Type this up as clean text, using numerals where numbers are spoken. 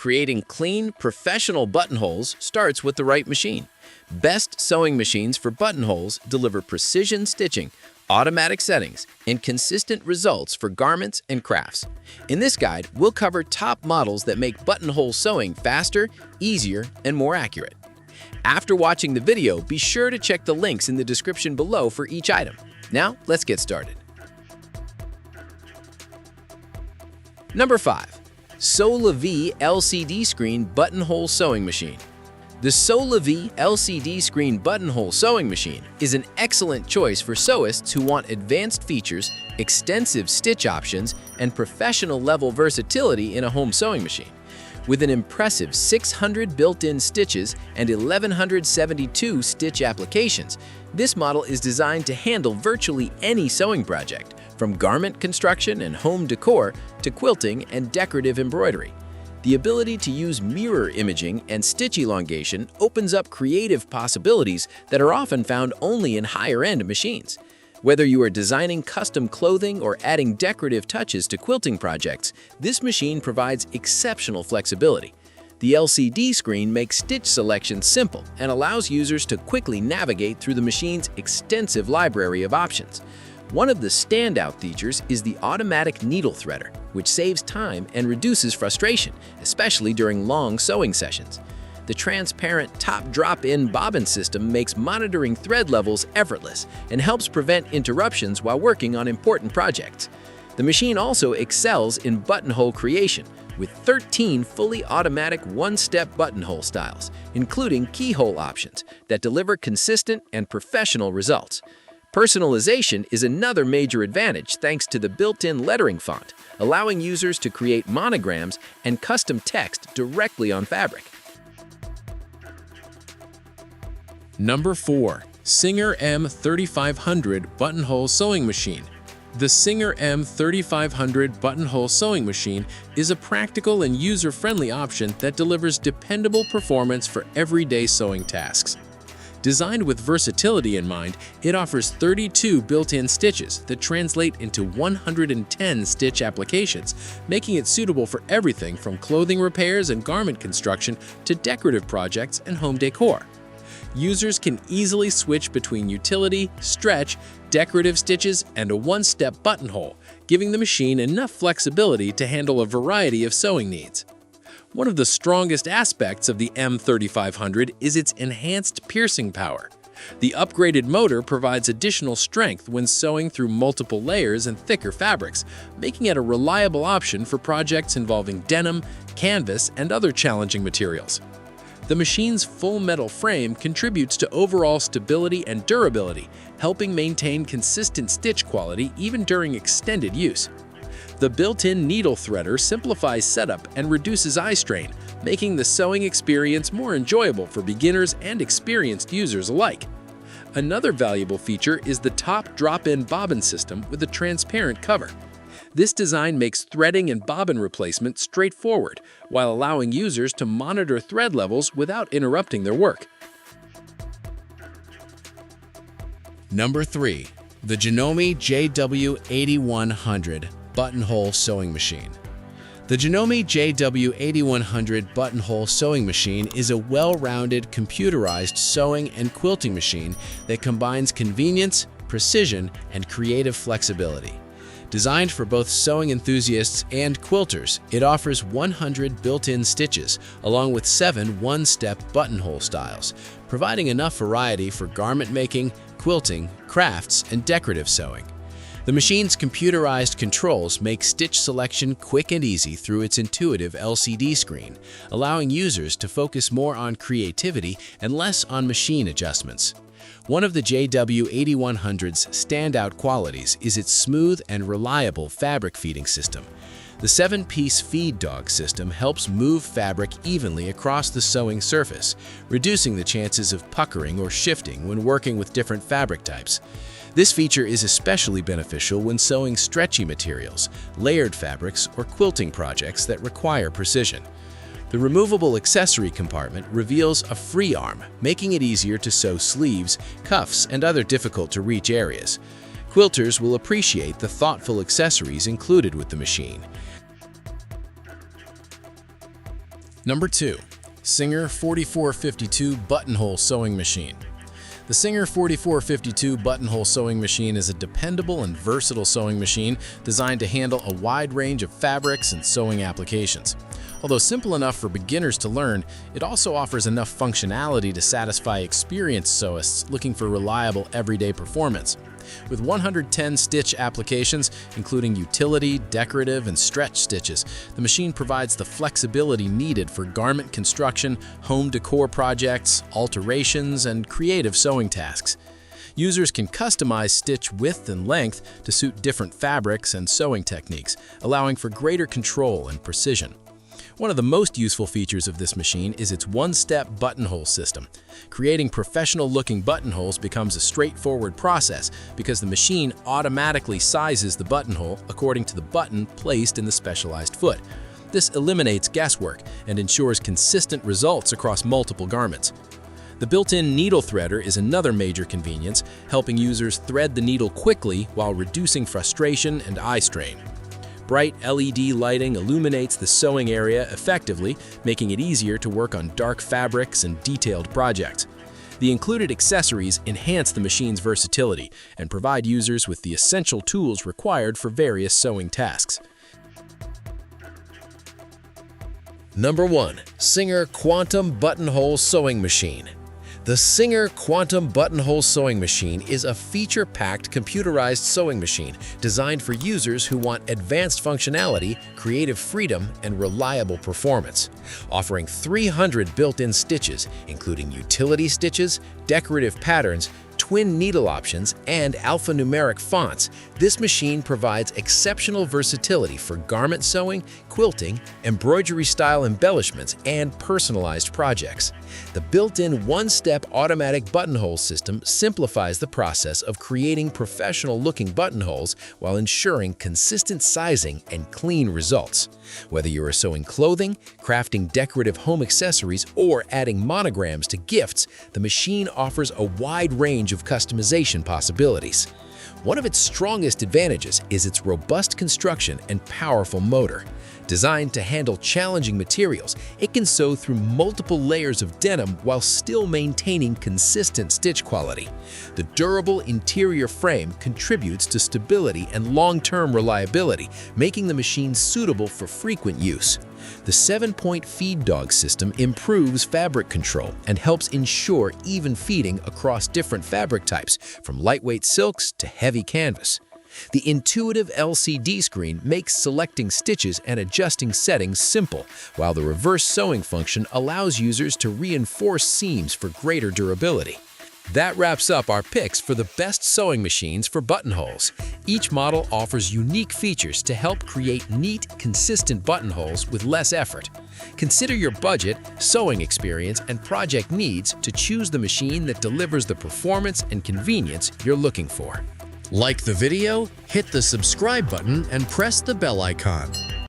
Creating clean, professional buttonholes starts with the right machine. Best sewing machines for buttonholes deliver precision stitching, automatic settings, and consistent results for garments and crafts. In this guide, we'll cover top models that make buttonhole sewing faster, easier, and more accurate. After watching the video, be sure to check the links in the description below for each item. Now, let's get started. Number 5. SewLaVie LCD Screen Buttonhole Sewing Machine. The SewLaVie LCD Screen Buttonhole Sewing Machine is an excellent choice for sewists who want advanced features, extensive stitch options, and professional-level versatility in a home sewing machine. With an impressive 600 built-in stitches and 1,172 stitch applications, this model is designed to handle virtually any sewing project, from garment construction and home decor to quilting and decorative embroidery. The ability to use mirror imaging and stitch elongation opens up creative possibilities that are often found only in higher-end machines. Whether you are designing custom clothing or adding decorative touches to quilting projects, this machine provides exceptional flexibility. The LCD screen makes stitch selection simple and allows users to quickly navigate through the machine's extensive library of options. One of the standout features is the automatic needle threader, which saves time and reduces frustration, especially during long sewing sessions. The transparent top drop-in bobbin system makes monitoring thread levels effortless and helps prevent interruptions while working on important projects. The machine also excels in buttonhole creation, with 13 fully automatic one-step buttonhole styles, including keyhole options that deliver consistent and professional results. Personalization is another major advantage thanks to the built-in lettering font, allowing users to create monograms and custom text directly on fabric. Number 4. Singer M3500 Buttonhole Sewing Machine. The Singer M3500 Buttonhole Sewing Machine is a practical and user-friendly option that delivers dependable performance for everyday sewing tasks. Designed with versatility in mind, it offers 32 built-in stitches that translate into 110 stitch applications, making it suitable for everything from clothing repairs and garment construction to decorative projects and home decor. Users can easily switch between utility, stretch, decorative stitches, and a one-step buttonhole, giving the machine enough flexibility to handle a variety of sewing needs. One of the strongest aspects of the M3500 is its enhanced piercing power. The upgraded motor provides additional strength when sewing through multiple layers and thicker fabrics, making it a reliable option for projects involving denim, canvas, and other challenging materials. The machine's full metal frame contributes to overall stability and durability, helping maintain consistent stitch quality even during extended use. The built-in needle threader simplifies setup and reduces eye strain, making the sewing experience more enjoyable for beginners and experienced users alike. Another valuable feature is the top drop-in bobbin system with a transparent cover. This design makes threading and bobbin replacement straightforward, while allowing users to monitor thread levels without interrupting their work. Number 3. The Janome JW8100 Buttonhole Sewing Machine. The Janome JW8100 Buttonhole Sewing Machine is a well-rounded computerized sewing and quilting machine that combines convenience, precision, and creative flexibility. Designed for both sewing enthusiasts and quilters, it offers 100 built-in stitches along with 7 one-step buttonhole styles, providing enough variety for garment making, quilting, crafts, and decorative sewing. The machine's computerized controls make stitch selection quick and easy through its intuitive LCD screen, allowing users to focus more on creativity and less on machine adjustments. One of the JW8100's standout qualities is its smooth and reliable fabric feeding system. The 7-piece feed dog system helps move fabric evenly across the sewing surface, reducing the chances of puckering or shifting when working with different fabric types. This feature is especially beneficial when sewing stretchy materials, layered fabrics, or quilting projects that require precision. The removable accessory compartment reveals a free arm, making it easier to sew sleeves, cuffs, and other difficult-to-reach areas. Quilters will appreciate the thoughtful accessories included with the machine. Number 2. Singer 4452 Buttonhole Sewing Machine. The Singer 4452 Buttonhole Sewing Machine is a dependable and versatile sewing machine designed to handle a wide range of fabrics and sewing applications. Although simple enough for beginners to learn, it also offers enough functionality to satisfy experienced sewists looking for reliable everyday performance. With 110 stitch applications, including utility, decorative, and stretch stitches, the machine provides the flexibility needed for garment construction, home decor projects, alterations, and creative sewing tasks. Users can customize stitch width and length to suit different fabrics and sewing techniques, allowing for greater control and precision. One of the most useful features of this machine is its one-step buttonhole system. Creating professional-looking buttonholes becomes a straightforward process because the machine automatically sizes the buttonhole according to the button placed in the specialized foot. This eliminates guesswork and ensures consistent results across multiple garments. The built-in needle threader is another major convenience, helping users thread the needle quickly while reducing frustration and eye strain. Bright LED lighting illuminates the sewing area effectively, making it easier to work on dark fabrics and detailed projects. The included accessories enhance the machine's versatility and provide users with the essential tools required for various sewing tasks. Number 1. Singer Quantum Buttonhole Sewing Machine. The Singer Quantum Buttonhole Sewing Machine is a feature-packed computerized sewing machine designed for users who want advanced functionality, creative freedom, and reliable performance. Offering 300 built-in stitches, including utility stitches, decorative patterns, twin needle options, and alphanumeric fonts, this machine provides exceptional versatility for garment sewing, quilting, embroidery-style embellishments, and personalized projects. The built-in one-step automatic buttonhole system simplifies the process of creating professional-looking buttonholes while ensuring consistent sizing and clean results. Whether you are sewing clothing, crafting decorative home accessories, or adding monograms to gifts, the machine offers a wide range of customization possibilities. One of its strongest advantages is its robust construction and powerful motor. Designed to handle challenging materials, it can sew through multiple layers of denim while still maintaining consistent stitch quality. The durable interior frame contributes to stability and long-term reliability, making the machine suitable for frequent use. The 7-point feed dog system improves fabric control and helps ensure even feeding across different fabric types, from lightweight silks to heavy canvas. The intuitive LCD screen makes selecting stitches and adjusting settings simple, while the reverse sewing function allows users to reinforce seams for greater durability. That wraps up our picks for the best sewing machines for buttonholes. Each model offers unique features to help create neat, consistent buttonholes with less effort. Consider your budget, sewing experience, and project needs to choose the machine that delivers the performance and convenience you're looking for. Like the video, hit the subscribe button, and press the bell icon.